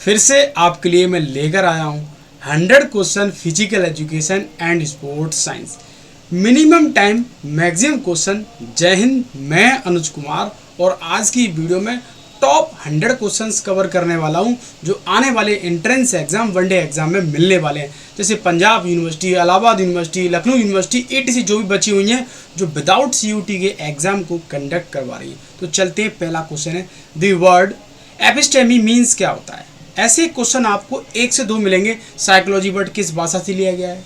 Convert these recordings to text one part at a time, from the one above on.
फिर से आपके लिए मैं लेकर आया हूँ 100 question physical education and sports science, minimum time maximum question. जय हिंद, मैं अनुज कुमार और आज की वीडियो में टॉप 100 क्वेश्चंस कवर करने वाला हूं जो आने वाले एंट्रेंस एग्जाम, वनडे एग्जाम में मिलने वाले हैं। जैसे Punjab university, Allahabad university, Lucknow university, ETC जो भी बची हुई हैं जो विदाउट सीयूटी के एग्जाम को कंडक्ट करवा रही है। तो चलते हैं, पहला क्वेश्चन है द वर्ड एपिस्टेमी मीन्स क्या होता है। ऐसे क्वेश्चन आपको 1 से 2 मिलेंगे। साइकोलॉजी वर्ड किस भाषा से लिया गया है,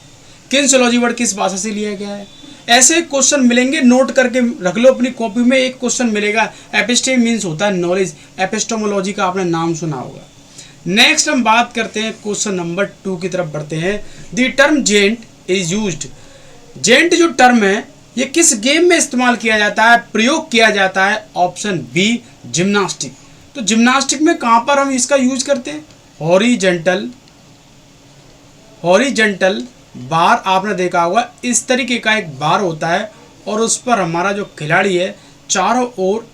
किन्सोलॉजी वर्ड किस भाषा से लिया गया है, ऐसे क्वेश्चन मिलेंगे। नोट करके रख लो अपनी कॉपी में। एक क्वेश्चन मिलेगा एपिस्टेम मीन्स होता है नॉलेज, एपिस्टेमोलॉजी का आपने नाम सुना होगा। नेक्स्ट हम बात करते हैं क्वेश्चन नंबर 2 की तरफ बढ़ते हैं। The term gent is used. Gent जो टर्म है ये किस गेम में इस्तेमाल किया जाता है, प्रयोग किया जाता है। Option B gymnastic. तो जिम्नास्टिक में कहां पर हम इसका यूज करते हैं, हॉरिजेंटल बार आपने देखा होगा, इस तरीके का एक बार होता है और उस पर हमारा जो खिलाड़ी है चारों ओर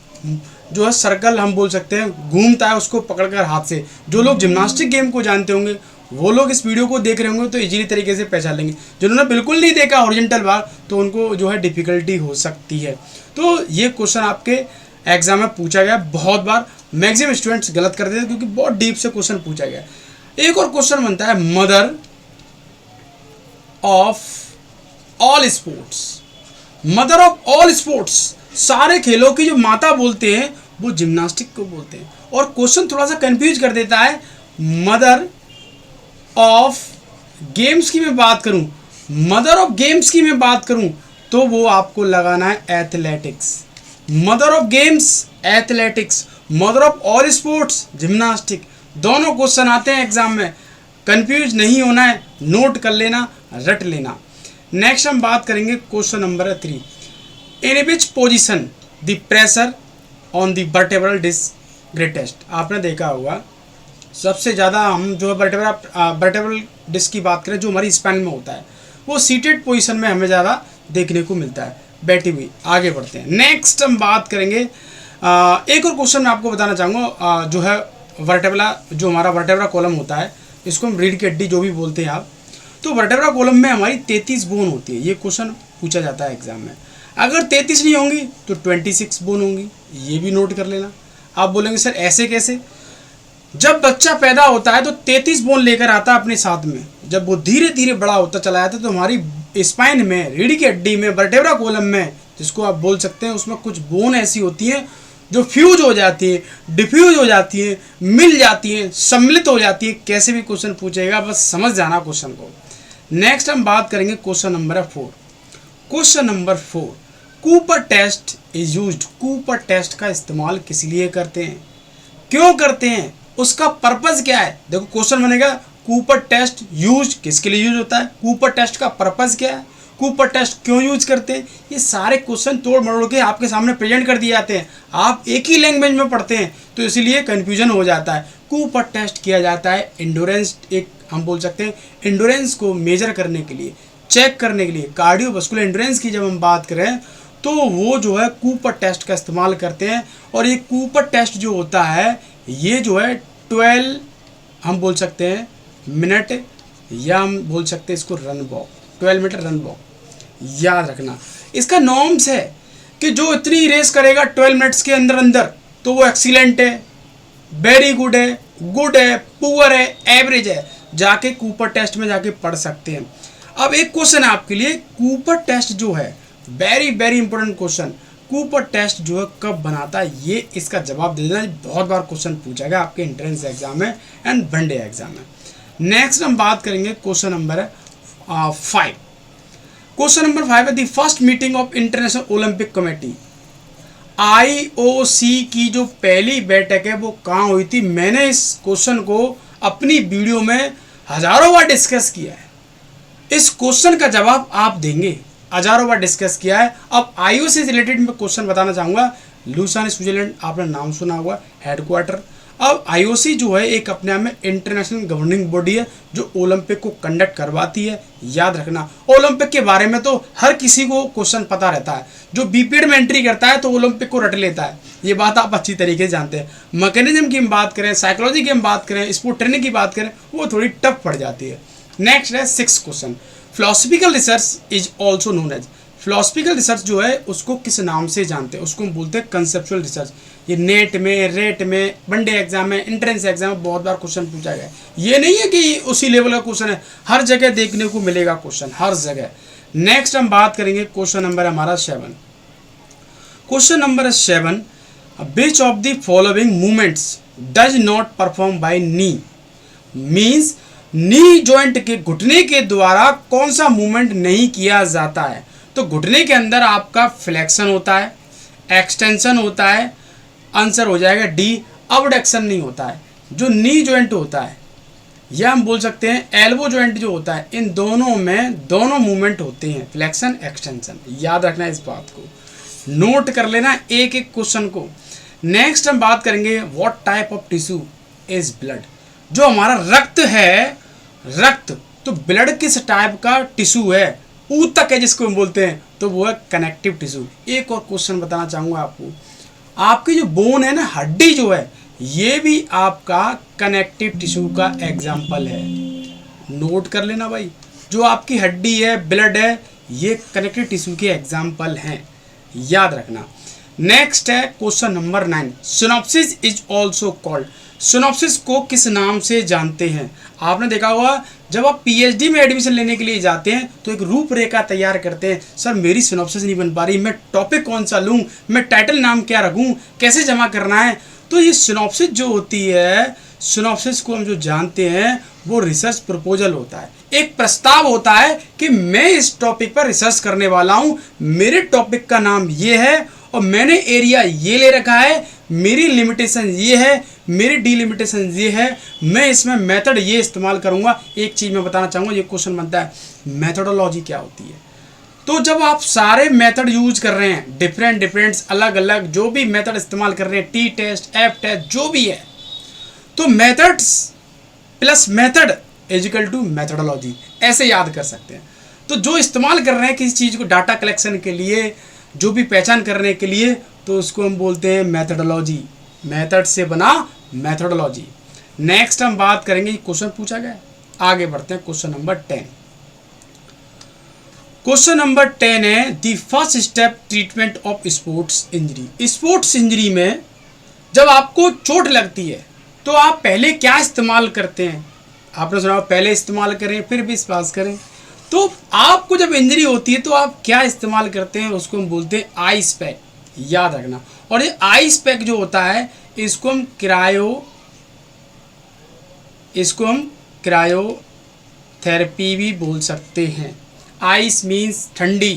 जो है सर्कल हम बोल सकते हैं घूमता है, उसको पकड़कर हाथ से। जो लोग जिम्नास्टिक गेम को जानते होंगे वो लोग इस वीडियो को देख रहे होंगे तो इजीली तरीके से पहचान लेंगे। जिन्होंने बिल्कुल नहीं देखा हॉरिजेंटल बार तो उनको जो है डिफिकल्टी हो सकती है। तो ये क्वेश्चन आपके एग्जाम में पूछा गया बहुत बार। मैक्सिमम स्टूडेंट्स गलत करते हैं क्योंकि बहुत डीप से क्वेश्चन पूछा गया। एक और क्वेश्चन बनता है mother of all sports. Mother of all sports, सारे खेलों की जो माता बोलते हैं वो जिम्नास्टिक को बोलते हैं। और क्वेश्चन थोड़ा सा कंफ्यूज कर देता है। मदर ऑफ गेम्स की मैं बात करूं, मदर ऑफ गेम्स की मैं बात करूं तो वो आपको लगाना है athletics. Mother of games athletics, mother of all sports gymnastic. दोनों क्वेश्चन आते हैं एग्जाम में, कंफ्यूज नहीं होना है, नोट कर लेना, रट लेना। नेक्स्ट हम बात करेंगे question number 3। In which position the pressure on the vertebral disc greatest. आपने देखा होगा सबसे ज़्यादा हम जो है वर्टेब्रल डिस्क की बात करें जो हमारी स्पाइन में होता है वो सीटेड पोजीशन में हमें ज़्यादा देखने को मिलता है, बैठी हुई। आगे बढ़ते हैं। नेक्स्ट हम बात करेंगे एक और क्वेश्चन मैं आपको बताना चाहूँगा जो है वर्टेब्रा, जो हमारा वर्टेब्रा कॉलम होता है, इसको हम रीढ़ की हड्डी जो भी बोलते हैं आप। तो वर्टेब्रा कॉलम में हमारी 33 बोन होती है। ये क्वेश्चन पूछा जाता है एग्जाम में। अगर 33 नहीं होंगी तो 26 बोन होंगी, ये भी नोट कर लेना। आप बोलेंगे सर ऐसे कैसे। जब बच्चा पैदा होता है तो 33 बोन लेकर आता है अपने साथ में। जब वो धीरे धीरे बड़ा होता चला जाता है तो हमारी स्पाइन में, रीढ़ की हड्डी में, वर्टेब्रा कॉलम में, जिसको आप बोल सकते हैं, उसमें कुछ बोन ऐसी होती हैं जो फ्यूज हो जाती है, डिफ्यूज हो जाती है, मिल जाती है, सम्मिलित हो जाती है। कैसे भी क्वेश्चन पूछेगा बस समझ जाना क्वेश्चन को। नेक्स्ट हम बात करेंगे question number 4। Question number 4, Cooper test is used. Cooper test का इस्तेमाल किस लिए करते हैं, क्यों करते हैं, उसका पर्पस क्या है। देखो क्वेश्चन बनेगा कूपर टेस्ट यूज किसके लिए यूज होता है, कूपर टेस्ट का पर्पस क्या है, कूपर टेस्ट क्यों यूज करते हैं। ये सारे क्वेश्चन तोड़ मरोड़ के आपके सामने प्रेजेंट कर दिए जाते हैं। आप एक ही लैंग्वेज में पढ़ते हैं तो इसीलिए कन्फ्यूजन हो जाता है। कूपर टेस्ट किया जाता है एंडोरेंस, एक हम बोल सकते हैं एंडोरेंस को मेजर करने के लिए, चेक करने के लिए। कार्डियोवास्कुलर एंडोरेंस की जब हम बात करें तो वो जो है कूपर टेस्ट का इस्तेमाल करते हैं। और ये कूपर टेस्ट जो होता है ये जो है 12 हम बोल सकते हैं मिनट, या हम बोल सकते हैं इसको run walk, 12 metre run walk. याद रखना इसका नॉर्म्स है कि जो इतनी रेस करेगा 12 मिनट्स के अंदर अंदर तो वो एक्सीलेंट है, वेरी गुड है, गुड है, पुअर है, एवरेज है। जाके कूपर टेस्ट में जाके पढ़ सकते हैं। अब एक क्वेश्चन है आपके लिए, कूपर टेस्ट जो है very very important question, Cooper test जो है कब बनाता है, ये इसका जवाब दे देना। बहुत बार क्वेश्चन पूछा गया आपके एंट्रेंस एग्जाम में एंड वनडे एग्जाम में। नेक्स्ट हम बात करेंगे क्वेश्चन नंबर 5। क्वेश्चन नंबर 5 है the first meeting of international Olympic committee. IOC की जो पहली बैठक है वो कहाँ हुई थी। मैंने इस क्वेश्चन को अपनी वीडियो में हजारों बार डिस्कस किया है। इस क्वेश्चन का जवाब आप देंगे, हजारों बार डिस्कस किया है। अब IOC से रिलेटेड मैं क्वेश्चन बताना चाहूँगा। लूसान स्विट्जरलैंड आपने नाम सुना होगा हेडक्वार्टर। अब आईओसी जो है एक अपने आप में इंटरनेशनल गवर्निंग बॉडी है जो ओलंपिक को कंडक्ट करवाती है। याद रखना ओलंपिक के बारे में तो हर किसी को क्वेश्चन पता रहता है, जो बीपीएड में एंट्री करता है तो ओलंपिक को रट लेता है, ये बात आप अच्छी तरीके से जानते हैं। मैकेनिज्म की हम बात करें, साइकोलॉजी की हम बात करें, स्पोर्ट ट्रेनिंग की बात करें, वो थोड़ी टफ पड़ जाती है। नेक्स्ट है 6 question, philosophical research is also known as. Philosophical research जो है उसको किस नाम से जानते हैं, उसको हम बोलते हैं कंसेप्चुअल रिसर्च। ये नेट में, रेट में, वनडे एग्जाम में, एंट्रेंस एग्जाम में बहुत बार क्वेश्चन पूछा गया है। ये नहीं है कि उसी लेवल का क्वेश्चन है, हर जगह देखने को मिलेगा क्वेश्चन, हर जगह। नेक्स्ट हम बात करेंगे क्वेश्चन नंबर हमारा 7। Question number 7, which of the following movements does not perform by knee. Means knee joint के, घुटने के द्वारा कौन सा मूवमेंट नहीं किया जाता है। तो घुटने के अंदर आपका फ्लेक्शन होता है, एक्सटेंशन होता है, आंसर हो जाएगा डी, अबडक्शन नहीं होता है। जो नी जॉइंट होता है या हम बोल सकते हैं एल्बो जॉइंट जो होता है, इन दोनों में दोनों मूवमेंट होते हैं, फ्लेक्शन एक्सटेंशन। याद रखना इस बात को, नोट कर लेना एक एक क्वेश्चन को। नेक्स्ट हम बात करेंगे what type of tissue is blood. जो हमारा रक्त है, रक्त, तो ब्लड किस टाइप का टिश्यू है, ऊतक है जिसको हम बोलते हैं, तो वो है कनेक्टिव टिश्यू। एक और क्वेश्चन बताना चाहूँगा आपको, आपकी जो बोन है ना, हड्डी जो है, ये भी आपका कनेक्टिव टिश्यू का एग्जाम्पल है। नोट कर लेना भाई, जो आपकी हड्डी है, ब्लड है, ये कनेक्टिव टिश्यू के एग्जाम्पल हैं, याद रखना। नेक्स्ट है question number 9, synopsis is also called. Synopsis को किस नाम से जानते हैं। आपने देखा होगा जब आप पीएचडी में एडमिशन लेने के लिए जाते हैं तो एक रूपरेखा तैयार करते हैं, सर मेरी सिनॉप्सिस नहीं बन पा रही, मैं टॉपिक कौन सा लूँ, मैं टाइटल नाम क्या रखूँ, कैसे जमा करना है। तो ये सिनॉप्सिस जो होती है, सिनॉप्सिस को हम जो जानते हैं वो रिसर्च प्रपोजल होता है, एक प्रस्ताव होता है कि मैं इस टॉपिक पर रिसर्च करने वाला हूँ, मेरे टॉपिक का नाम ये है और मैंने एरिया ये ले रखा है, मेरी लिमिटेशन ये है, मेरी डिलिमिटेशन ये है, मैं इसमें मेथड ये इस्तेमाल करूँगा। एक चीज़ मैं बताना चाहूँगा, ये क्वेश्चन बनता है, मेथडोलॉजी क्या होती है। तो जब आप सारे मेथड यूज कर रहे हैं, डिफरेंट अलग अलग जो भी मेथड इस्तेमाल कर रहे हैं, टी टेस्ट, एफ टेस्ट, जो भी है, तो methods plus method is equal to methodology, ऐसे याद कर सकते हैं। तो जो इस्तेमाल कर रहे हैं किसी चीज़ को डाटा कलेक्शन के लिए, जो भी पहचान करने के लिए, तो उसको हम बोलते हैं मेथडोलॉजी। मेथड से बना मेथडोलॉजी। नेक्स्ट हम बात करेंगे, क्वेश्चन पूछा गया, आगे बढ़ते हैं क्वेश्चन नंबर 10। क्वेश्चन नंबर 10 है the first step treatment of sports injury. Sports injury में जब आपको चोट लगती है तो आप पहले क्या इस्तेमाल करते हैं। आपने सुना पहले इस्तेमाल करें फिर भी विश्वास करें। तो आपको जब इंजरी होती है तो आप क्या इस्तेमाल करते हैं, उसको हम बोलते हैं आइस पैक, याद रखना। और ये आइस पैक जो होता है इसको हम क्रायोथेरेपी भी बोल सकते हैं। आइस मीन्स ठंडी,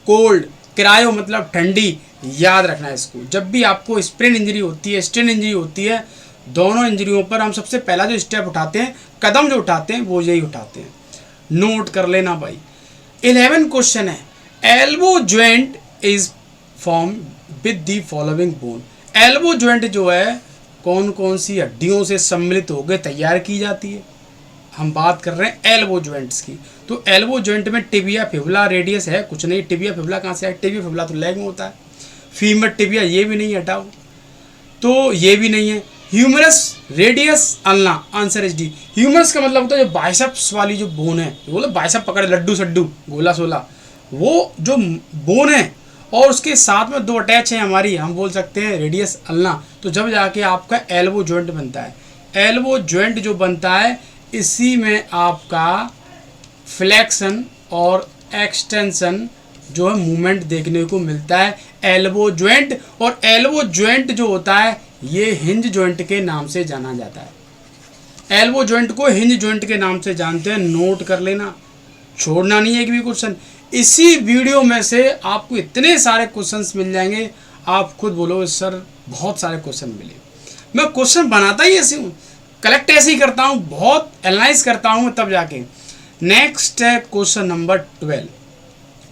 कोल्ड, क्रायो मतलब ठंडी, याद रखना इसको। जब भी आपको स्प्रेन इंजरी होती है, स्टेन इंजरी होती है, दोनों इंजरियों पर हम सबसे पहला जो स्टेप उठाते हैं, कदम जो उठाते हैं, वो यही उठाते हैं। नोट कर लेना भाई। 11 क्वेश्चन है, elbow joint is form with the following bone. Elbow joint जो है कौन कौन सी हड्डियों से सम्मिलित होकर तैयार की जाती है। हम बात कर रहे हैं एल्बो ज्वाइंट्स की। तो एल्बो ज्वाइंट में टिबिया, फिबुला, रेडियस है कुछ नहीं। टिबिया फिबुला कहाँ से है, टिबिया फिबुला तो लेग में होता है। फीमर टिबिया ये भी नहीं, हटाओ, तो ये भी नहीं है। Humerus, radius, ulna, answer is D. Humerus का मतलब होता है जो बाइसेप्स वाली जो बोन है, बोले बाइसेप पकड़े लड्डू सड्डू गोला सोला, वो जो बोन है और उसके साथ में 2 अटैच है हमारी, हम बोल सकते हैं रेडियस, अल्ना। तो जब जाके आपका एल्बो जॉइंट बनता है, एल्बो जॉइंट जो बनता है इसी में आपका फ्लेक्शन और एक्सटेंशन जो है मूवमेंट देखने को मिलता है, एल्बो जॉइंट। और एल्बो जॉइंट जो होता है ये हिंज जॉइंट के नाम से जाना जाता है। एल्बो जॉइंट को हिंज जॉइंट के नाम से जानते हैं, नोट कर लेना, छोड़ना नहीं है एक भी क्वेश्चन। इसी वीडियो में से आपको इतने सारे क्वेश्चंस मिल जाएंगे, आप खुद बोलोगे सर बहुत सारे क्वेश्चन मिले। मैं क्वेश्चन बनाता ही ऐसे हूँ, कलेक्ट ऐसे ही करता हूँ, बहुत एनालाइज करता हूँ तब जाके। नेक्स्ट है क्वेश्चन नंबर 12।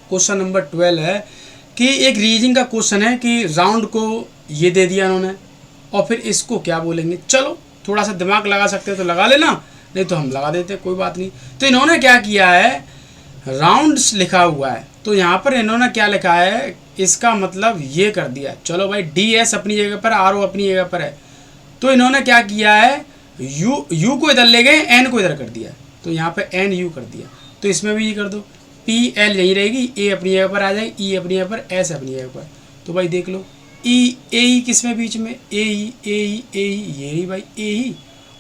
क्वेश्चन नंबर 12 है कि एक रीजनिंग का क्वेश्चन है कि राउंड को ये दे दिया उन्होंने और फिर इसको क्या बोलेंगे। चलो थोड़ा सा दिमाग लगा सकते हो तो लगा लेना, नहीं तो हम लगा देते हैं, कोई बात नहीं। तो इन्होंने क्या किया है, राउंड्स लिखा हुआ है, तो यहाँ पर इन्होंने क्या लिखा है, इसका मतलब ये कर दिया। चलो भाई DS अपनी जगह पर, RO अपनी जगह पर है, तो इन्होंने क्या किया है, U को इधर ले गए, N को इधर कर दिया, तो यहाँ पे NU कर दिया। तो इसमें भी ये कर दो, PL यही रहेगी, A अपनी जगह पर आ जाएगी, E अपनी जगह पर, S अपनी जगह पर। तो भाई देख लो AE किस में बीच में, AE ये रही भाई AE,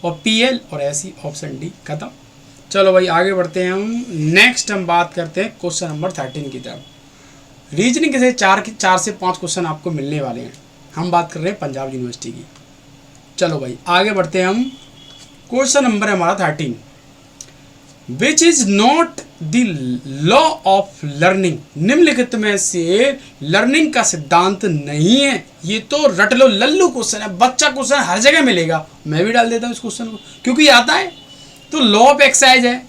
और PL और SE, ऑप्शन D खत्म। चलो भाई आगे बढ़ते हैं हम। नेक्स्ट हम बात करते हैं क्वेश्चन नंबर 13 की तरफ। रीजनिंग के से 4 से 5 क्वेश्चन आपको मिलने वाले हैं। हम बात कर रहे हैं पंजाब यूनिवर्सिटी की। चलो भाई आगे बढ़ते हैं हम। क्वेश्चन नंबर है हमारा 13, which is not the law of learning. निम्नलिखित में से लर्निंग का सिद्धांत नहीं है। ये तो रट लो लल्लू क्वेश्चन है, बच्चा क्वेश्चन हर जगह मिलेगा, मैं भी डाल देता हूँ इस क्वेश्चन को क्योंकि आता है। तो लॉ ऑफ एक्सरसाइज है,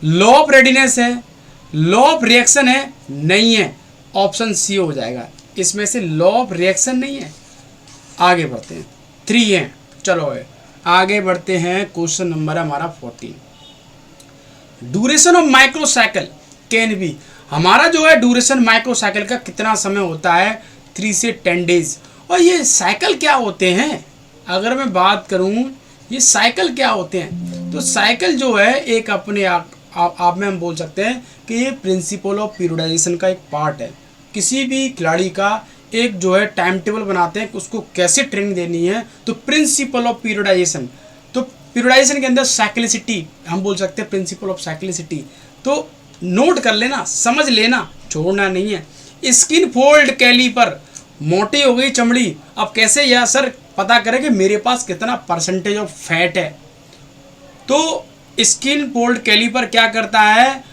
लॉ ऑफ रेडीनेस है, लॉ ऑफ रिएक्शन है, नहीं है, ऑप्शन C हो जाएगा। इसमें से लॉ ऑफ रिएक्शन नहीं है। आगे बढ़ते हैं, 3 है। चलो है आगे बढ़ते हैं। क्वेश्चन नंबर है हमारा 14, ड्यूरेशन ऑफ माइक्रोसाइकिल कैन बी। हमारा जो है ड्यूरेशन माइक्रोसाइकिल का कितना समय होता है, 3 से 10 डेज। और ये साइकिल क्या होते हैं, अगर मैं बात करूं ये साइकिल क्या होते हैं, तो साइकिल जो है एक अपने आप में हम बोल सकते हैं कि ये प्रिंसिपल ऑफ पीरियडाइजेशन का एक पार्ट है। किसी भी खिलाड़ी का एक जो है टाइम टेबल बनाते हैं कि उसको कैसे ट्रेनिंग देनी है, तो प्रिंसिपल ऑफ पीरियडाइजेशन। तो पीरियडाइजेशन के अंदर साइक्लिसिटी हम बोल सकते हैं, प्रिंसिपल ऑफ साइक्लिसिटी। तो नोट कर लेना, समझ लेना, छोड़ना नहीं है। स्किन फोल्ड कैलिपर, मोटी हो गई चमड़ी, अब कैसे या सर पता करें कि मेरे पास कितना परसेंटेज ऑफ फैट है। तो स्किन फोल्ड कैलिपर क्या करता है,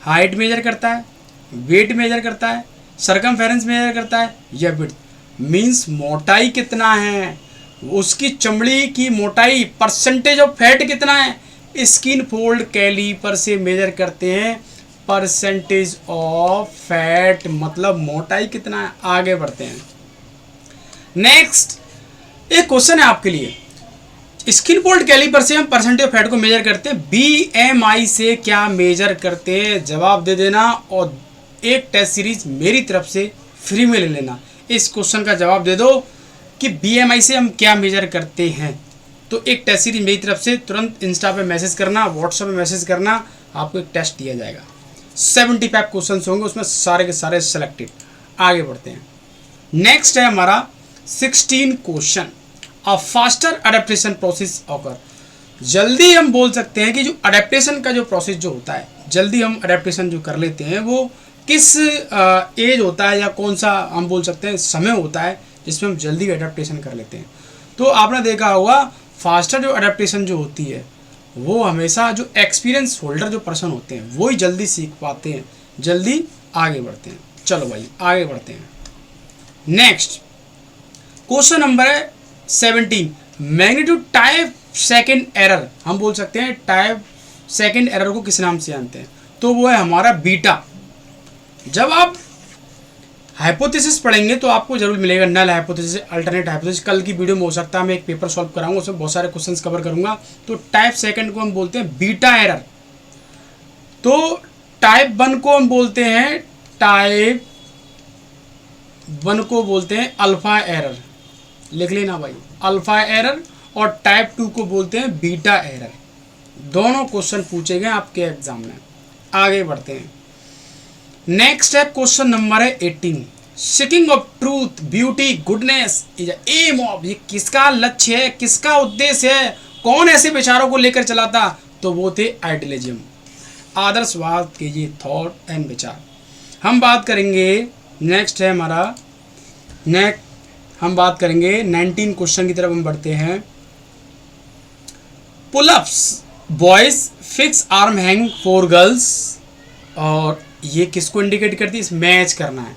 हाइट मेजर करता है, वेट मेजर करता है, सरकमफेरेंस मेजर करता है, या विड्थ मीन्स मोटाई कितना है, उसकी चमड़ी की मोटाई, परसेंटेज ऑफ फैट कितना है। स्किन फोल्ड कैलिपर से मेजर करते हैं परसेंटेज ऑफ फैट, मतलब मोटाई कितना है। आगे बढ़ते हैं। नेक्स्ट एक क्वेश्चन है आपके लिए, स्किन फोल्ड कैलिपर से हम परसेंटेज ऑफ फैट को मेजर करते हैं, BMI से क्या मेजर करते हैं, जवाब दे देना और एक टेस्ट सीरीज मेरी तरफ से फ्री में ले लेना। इस क्वेश्चन का जवाब दे दो कि BMI से हम क्या मेजर करते हैं। तो एक टेस्ट सीरीज मेरी तरफ से तुरंत इंस्टा पे मैसेज करना, व्हाट्सएप पे मैसेज करना, आपको एक टेस्ट दिया जाएगा। 75 क्वेश्चन होंगे उसमें, सारे के सारे सेलेक्टेड। आगे बढ़ते हैं। नेक्स्ट है हमारा 16 question, a faster adaptation process occur. जल्दी हम बोल सकते हैं कि जो अडेप्टेशन का जो प्रोसेस जो होता है, जल्दी हम अडेप्टेशन जो कर लेते हैं, वो किस एज होता है या कौन सा हम बोल सकते हैं समय होता है जिसमें हम जल्दी अडेप्टेशन कर लेते हैं। तो आपने देखा होगा फास्टर जो अडेप्टेशन जो होती है वो हमेशा जो एक्सपीरियंस होल्डर जो पर्सन होते हैं वो ही जल्दी सीख पाते हैं, जल्दी आगे बढ़ते हैं। चलो भाई आगे बढ़ते हैं। नेक्स्ट क्वेश्चन नंबर है 17, मैग्नीट्यूड टाइप सेकंड एरर। हम बोल सकते हैं टाइप सेकंड एरर को किस नाम से जानते हैं, तो वो है हमारा बीटा। जब आप हाइपोथेसिस पढ़ेंगे तो आपको जरूर मिलेगा नल हाइपोथेसिस, अल्टरनेट हाइपोथेसिस। कल की वीडियो में हो सकता है मैं एक पेपर सॉल्व कराऊंगा, उसमें बहुत सारे क्वेश्चंस कवर करूंगा। तो टाइप सेकंड को हम बोलते हैं बीटा एरर, तो टाइप 1 को हम बोलते हैं टाइप 1 को बोलते हैं अल्फा एरर, लिख लेना भाई, अल्फा एरर। और टाइप 2 को बोलते हैं बीटा एरर। दोनों क्वेश्चन पूछे गए आपके एग्जाम में। आगे बढ़ते हैं। नेक्स्ट है क्वेश्चन नंबर है 18, seeking of truth beauty goodness is aim of. ये किसका लक्ष्य है, किसका उद्देश्य है, कौन ऐसे विचारों को लेकर चला था, तो वो थे आइडियलिज्म, आदर्शवाद के ये थॉट एंड विचार। हम बात करेंगे, नेक्स्ट है हमारा हम बात करेंगे 19 क्वेश्चन की तरफ हम बढ़ते हैं। Pullups boys, fix arm hang for girls, और ये किसको इंडिकेट करती है, मैच करना है।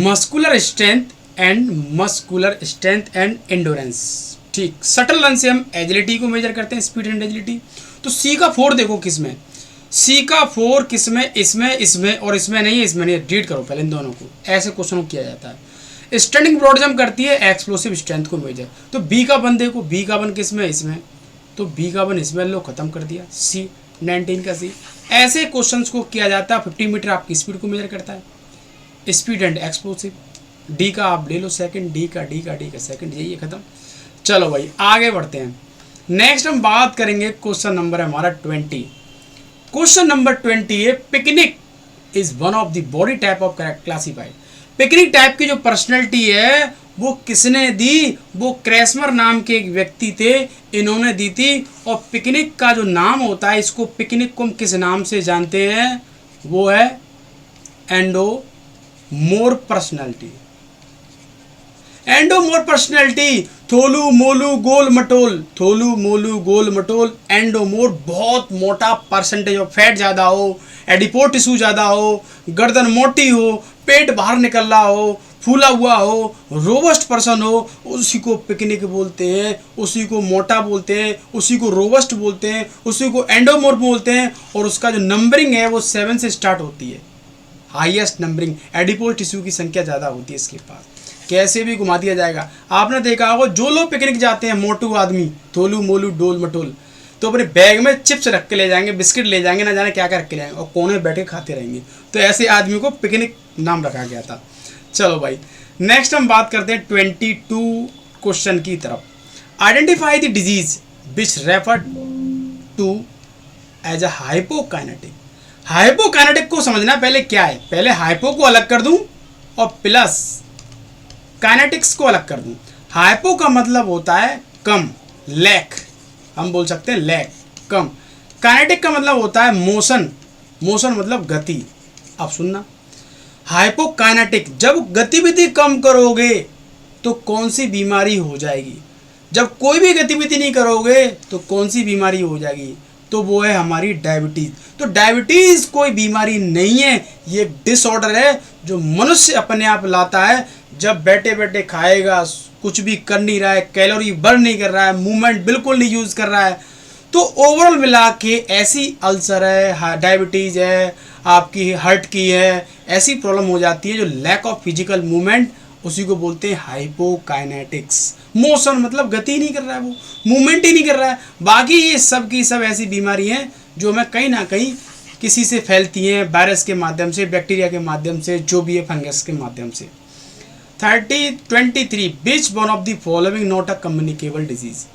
मस्कुलर स्ट्रेंथ एंड एंडोरेंस, ठीक। शटल रन से हम एजिलिटी को मेजर करते हैं, स्पीड एंड एजिलिटी। तो सी का 4 देखो किसमें, सी का 4 किसमें, इसमें और इसमें नहीं है, इसमें नहीं है। रीड करो पहले इन दोनों को, ऐसे क्वेश्चन किया जाता है। स्टैंडिंग ब्रॉड जंप करती है, एक्सप्लोसिव स्ट्रेंथ को मेजर। तो बी का वन देखो, बी का वन किस में, इसमें, तो बी का वन इसमें, लो खत्म कर दिया। सी 19 का सी। ऐसे क्वेश्चंस को किया जाता है। 50 मीटर आपकी स्पीड को मेजर करता है, स्पीड एंड एक्सप्लोसिव। डी का आप ले लो सेकंड, डी का सेकंड, यही है, खत्म। चलो भाई आगे बढ़ते हैं। नेक्स्ट हम बात करेंगे, क्वेश्चन नंबर है हमारा 20। क्वेश्चन नंबर 20 है, picnic is one of the body type of classified. Picnic type की जो पर्सनैलिटी है वो किसने दी, वो क्रेसमर नाम के एक व्यक्ति थे, इन्होंने दी थी। और पिकनिक का जो नाम होता है, इसको पिकनिक को हम किस नाम से जानते हैं, वो है एंडोमोर पर्सनैलिटी। एंडोमोर पर्सनैलिटी, थोलू मोलू गोल मटोल, थोलू मोलू गोल मटोल। एंडोमोर बहुत मोटा, परसेंटेज ऑफ फैट ज़्यादा हो, एडिपोर टिश्यू ज़्यादा हो, गर्दन मोटी हो, पेट बाहर निकल रहा हो, फूला हुआ हो, रोबस्ट पर्सन हो, उसी को पिकनिक बोलते हैं, उसी को मोटा बोलते हैं, उसी को रोबस्ट बोलते हैं, उसी को एंडोमोर बोलते हैं। और उसका जो नंबरिंग है वो 7 से स्टार्ट होती है, हाईएस्ट नंबरिंग। एडिपोर टिश्यू की संख्या ज़्यादा होती है इसके पास, कैसे भी घुमा दिया जाएगा। आपने देखा होगा जो लोग पिकनिक जाते हैं, मोटू आदमी, थोलू मोलू डोल मटोल, तो अपने बैग में चिप्स रख के ले जाएंगे, बिस्किट ले जाएंगे, ना जाने क्या क्या रख के ले जाएंगे, और कोने में बैठ के खाते रहेंगे। तो ऐसे आदमी को पिकनिक नाम रखा गया था। चलो भाई नेक्स्ट हम बात करते हैं 22 क्वेश्चन की तरफ। Identify the disease which refer to as a hypokinetic. Hypokinetic को समझना पहले क्या है, पहले हाइपो को अलग कर दूं और प्लस काइनेटिक्स को अलग कर दूं। हाइपो का मतलब होता है कम, लैक, हम बोल सकते हैं लैक, कम। काइनेटिक का मतलब होता है मोशन, मोशन मतलब गति। अब सुनना, हाइपोकाइनेटिक, जब गतिविधि कम करोगे तो कौन सी बीमारी हो जाएगी, जब कोई भी गतिविधि नहीं करोगे तो कौन सी बीमारी हो जाएगी, तो वो है हमारी डायबिटीज़। तो डायबिटीज़ कोई बीमारी नहीं है, ये एक डिसऑर्डर है जो मनुष्य अपने आप लाता है। जब बैठे बैठे खाएगा, कुछ भी कर नहीं रहा है, कैलोरी बर्न नहीं कर रहा है, मूवमेंट बिल्कुल नहीं यूज़ कर रहा है, तो ओवरऑल मिला के ऐसी अल्सर है, डायबिटीज़ है, आपकी हार्ट की है, ऐसी प्रॉब्लम हो जाती है जो लैक ऑफ फिजिकल मूवमेंट, उसी को बोलते हैं हाइपोकाइनेटिक्स। मोशन मतलब गति नहीं कर रहा है, वो मूवमेंट ही नहीं कर रहा है। बाकी ये सब की सब ऐसी बीमारी हैं जो हमें कहीं ना कहीं किसी से फैलती हैं, वायरस के माध्यम से, बैक्टीरिया के माध्यम से, जो भी है फंगस के माध्यम से। 23 which one of the following not a communicable disease.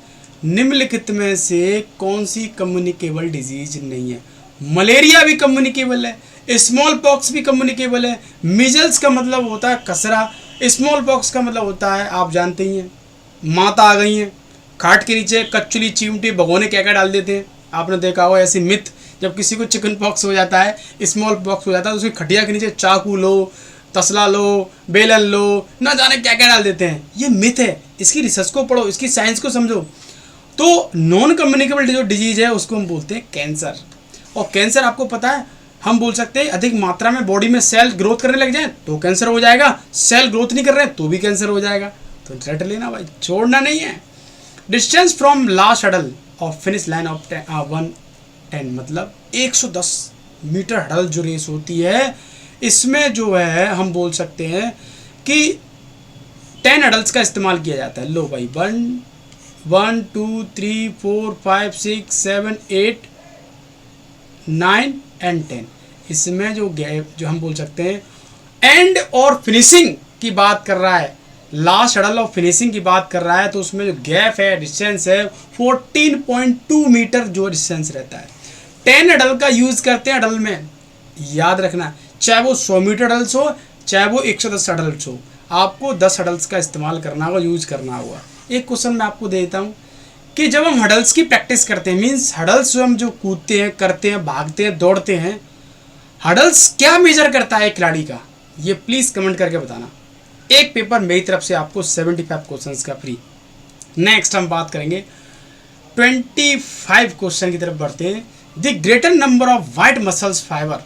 निम्नलिखित में से कौन सी कम्युनिकेबल डिजीज नहीं है। मलेरिया भी कम्युनिकेबल है, स्मॉल पॉक्स भी कम्युनिकेबल है। मीजल्स का मतलब होता है खसरा, स्मॉल पॉक्स का मतलब होता है आप जानते ही हैं, माता आ गई हैं, खाट के नीचे कच्चुली चिमटी भगोने क्या क्या डाल देते हैं। आपने देखा होगा ऐसी मिथ, जब किसी को चिकन पॉक्स हो जाता है, स्मॉल पॉक्स हो जाता है, तो उसकी खटिया के नीचे चाकू लो, तसला लो, बेलन लो, ना जाने क्या क्या डाल देते हैं। ये मिथ है, इसकी रिसर्च को पढ़ो, इसकी साइंस को समझो। तो नॉन कम्युनिकेबल जो डिजीज है उसको हम बोलते हैं कैंसर। और कैंसर आपको पता है, हम बोल सकते हैं अधिक मात्रा में बॉडी में सेल ग्रोथ करने लग जाए तो कैंसर हो जाएगा, सेल ग्रोथ नहीं कर रहे तो भी कैंसर हो जाएगा। तो रट लेना भाई, छोड़ना नहीं है। Distance from last hurdle of finish line of 110, मतलब 110 मीटर हडल जो रेस होती है, इसमें जो है हम बोल सकते हैं कि 10 हडल्स का इस्तेमाल किया जाता है। लो भाई 1 2 3 4 5 6 7 8 9 एंड 10, इसमें जो गैप जो हम बोल सकते हैं एंड और फिनिशिंग की बात कर रहा है, लास्ट हडल और फिनिशिंग की बात कर रहा है, तो उसमें जो गैप है, डिस्टेंस है 14.2 मीटर जो डिस्टेंस रहता है। 10 हडल का यूज़ करते हैं हडल में, याद रखना, चाहे वो 100 मीटर हडल्स हो, चाहे वो 110 हडल्स हो, आपको 10 हडल्स का इस्तेमाल करना होगा, यूज करना होगा। एक क्वेश्चन मैं आपको दे देता हूँ कि जब हम हडल्स की प्रैक्टिस करते हैं, मीन्स हडल्स जो हम जो कूदते हैं, करते हैं, भागते हैं, दौड़ते हैं, हडल्स क्या मेजर करता है खिलाड़ी का, ये प्लीज़ कमेंट करके बताना। एक पेपर मेरी तरफ से आपको 75 क्वेश्चंस का फ्री। नेक्स्ट हम बात करेंगे 25 क्वेश्चन की तरफ बढ़ते हैं। The greater number of white muscles fibre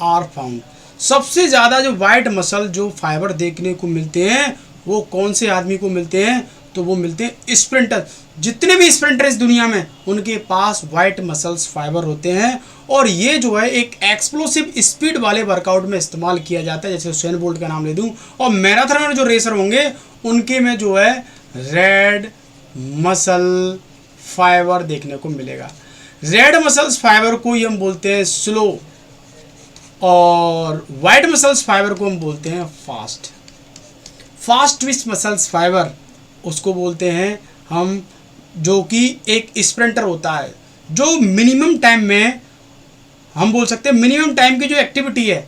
are found. सबसे ज़्यादा जो वाइट मसल जो फाइबर देखने को मिलते हैं वो कौन से आदमी को मिलते हैं, तो वो मिलते हैं स्प्रिंटर। जितने भी स्प्रिंटर इस दुनिया में उनके पास वाइट मसल्स फाइबर होते हैं और ये जो है एक एक्सप्लोसिव स्पीड वाले वर्कआउट में इस्तेमाल किया जाता है। जैसे हुसैन बोल्ट का नाम ले दूं और मैराथन में जो रेसर होंगे उनके में जो है रेड मसल फाइबर देखने को मिलेगा। रेड मसल्स फाइबर को ही हम बोलते हैं स्लो और वाइट मसल्स फाइबर को हम बोलते हैं fast. Fast twist muscles fibre उसको बोलते हैं हम, जो कि एक स्प्रिंटर होता है जो मिनिमम टाइम में, हम बोल सकते हैं मिनिमम टाइम की जो एक्टिविटी है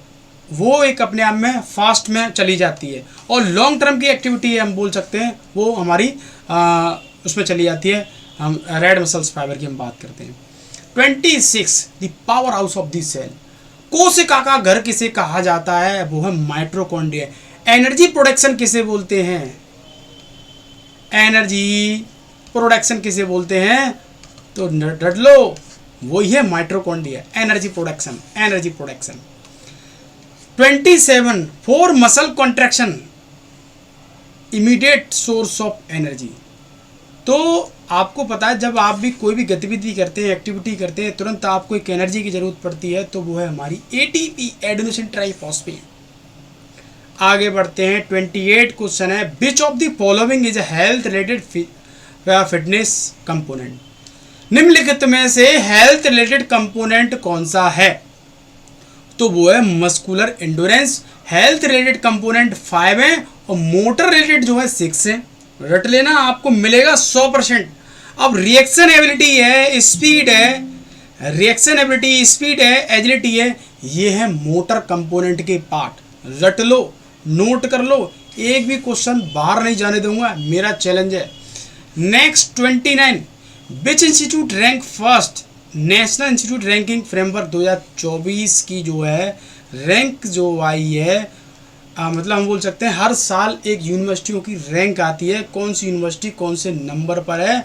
वो एक अपने आप में फास्ट में चली जाती है और लॉन्ग टर्म की एक्टिविटी है हम बोल सकते हैं वो हमारी उसमें चली जाती है। हम रेड मसल्स फाइबर की हम बात करते हैं। 26 the power house of the cell. कोशिका का घर किसे कहा जाता है? वो है माइटोकॉन्ड्रिया। एनर्जी प्रोडक्शन किसे बोलते हैं? एनर्जी प्रोडक्शन किसे बोलते हैं? तो रट लो, वही है mitochondria. Energy production, energy production. 27 for muscle contraction immediate source of energy. तो आपको पता है जब आप भी कोई भी गतिविधि करते हैं, एक्टिविटी करते हैं, तुरंत आपको एक एनर्जी की जरूरत पड़ती है, तो वो है हमारी एटीपी, एडेनोसिन ट्राइफॉस्फेट। आगे बढ़ते हैं। 28 क्वेश्चन है, which of the following is health related fitness component. निम्नलिखित में से हेल्थ रिलेटेड कंपोनेंट कौन सा है? तो वो है muscular endurance. Health related component 5 है और मोटर रिलेटेड जो है 6 है। रट लेना, आपको मिलेगा 100%। अब रिएक्शन एबिलिटी है, स्पीड है, रिएक्शन एबिलिटी, स्पीड है, एजिलिटी है, ये है मोटर कंपोनेंट के पार्ट। रट लो, नोट कर लो, एक भी क्वेश्चन बाहर नहीं जाने दूंगा, मेरा चैलेंज है। Next 29 which institute rank first national institute ranking framework 2024 की जो है रैंक जो आई है, मतलब हम बोल सकते हैं हर साल एक यूनिवर्सिटियों की रैंक आती है, कौन सी यूनिवर्सिटी कौन से नंबर पर है।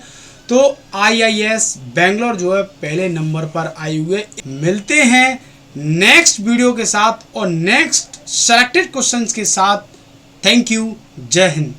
तो IIS बेंगलोर जो है पहले नंबर पर आई हुए। मिलते हैं नेक्स्ट वीडियो के साथ और नेक्स्ट सेलेक्टेड क्वेश्चंस के साथ। थैंक यू, जय हिंद।